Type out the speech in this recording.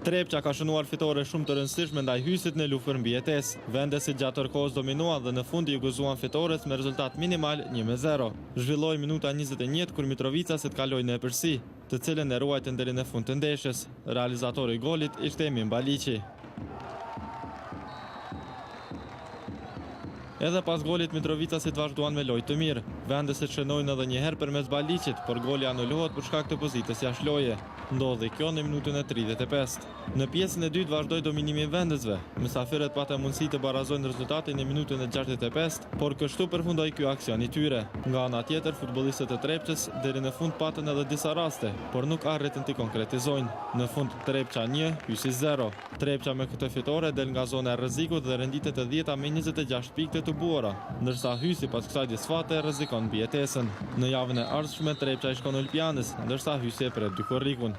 Trepça ka shënuar fitore shumë të rëndësishme ndaj hyjësit në luftën për mbijetesë. Vendesit gjatë tërë kohës dominuan dhe në fund i gëzuan fitores me rezultat minimal 1-0. Zhvilloi minuta 21 kur Mitrovicasit kaloi në epërsi, të cilën e ruajtën deri në fund të ndeshjes. Realizatori i golit ishte Emin Baliqi. Edhe pas golit Mitrovicasit vazhduan me lojë të mirë. Vendesit shënojnë edhe një herë përmes Baliqit, por goli anulohet për shkak të pozitës jashtë loje. Ndodhi kjo në minutën e 35. Në pjesën e dytë vazhdoi dominimi i vendesve. Mysafirët patën mundësi të barazojnë rezultatin në minutën e 65, por kështu përfundoi ky aksion i tyre. Nga ana tjetër, futbollistët e Trepçës deri në fund patën edhe disa raste, por nuk arritën të konkretizojnë. Në fund Trepça 1, Hysi 0. Trepça me këtë fitore del nga zona e rrezikut dhe renditet e 10-ta me 26 pikë të buara, ndërsa Hysi pas kësaj disfate rrezikon mbijetesën. Në javën e ardhshme Trepça i shkon Ulpianës, ndërsa Hysi e pret Dykorrikun.